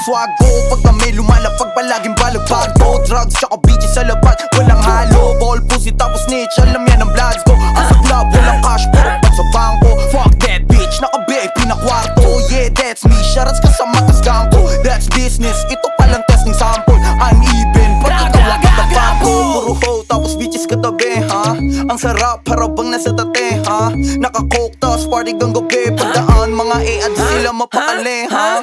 swag ko pag kami lumalapag palaging balagbag ko. Drugs tsaka bitches sa labat, walang halo. Ball pussy tapos snitch, alam yan ang bloods ko. Ang sa club, walang cash, puro pag sa bangko. Fuck that bitch, naka-VIP na kwarto. Yeah, that's me, shoutouts ka sa matas gangko. That's business, ito palang testing sample. Uneven, pag ikaw ang katabago. Puro hoe, tapos bitches katabi, ha? Ang sarap, harabang nasa tate, ha? Naka-coke, tapos party gang gabi. Pagdaan, mga e-ads sila mapakali, ha?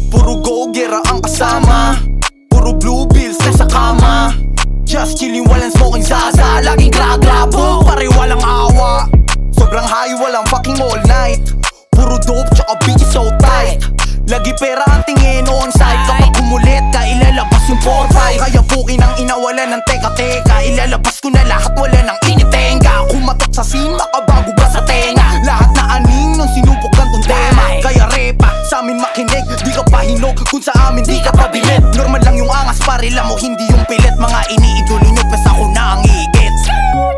Puro go-gera ang kasama, puro blue bills na sa kama. Just chilling, walang smoking zaza. Laging gra-grabo, pare walang awa. Sobrang high, walang fucking all night. Puro dope, tsaka bitches so tight. Lagi pera ang tingin on site. Kapag kumulit ka, ilalabas yung 4-5. Kaya pukin ang inawala ng teka-teka. Ilalabas ko na lahat, wala nang initenga. Kumatok sa scene, makabago ba sa tenga? Lahat na aning nung sinubok ng tong tema. Kaya repa, sa amin makinig, di ka pa hinog. Kung sa amin di ka pa bilit. Normal lang yung angas, parila mo, hindi yung pilit. Mga iniidolo nyo, pes ako na ang higits.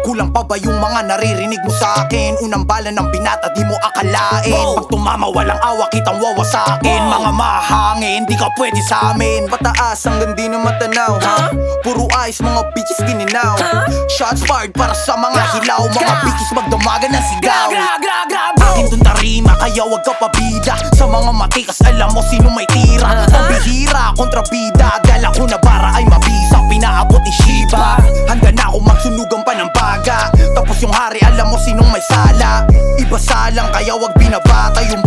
Kulang pa ba yung mga naririnig mo sa akin? Unang bala ng binata, di mo akalain. Pag tumama, walang awa, kitang wawasakin. Mga mahangin, di ka pwede sa amin. Pataas hanggang di na matanaw, ha? Puro ice, mga bitches gininaw. Shots fired para sa mga hilaw. Mga bitches magdamagan ng sigaw. Akin dun tarima, kaya wag ka pabida. Sa mga matikas, alam mo sino may tira. Pambihira, kontrabida. Dala ko na bara ay mabisa. Pinaabot ni Shiba. Handa na ako magsunugan pa ng baga. Tapos yung hari, alam mo sinong may sala. Iba salang, kaya wag binabata yung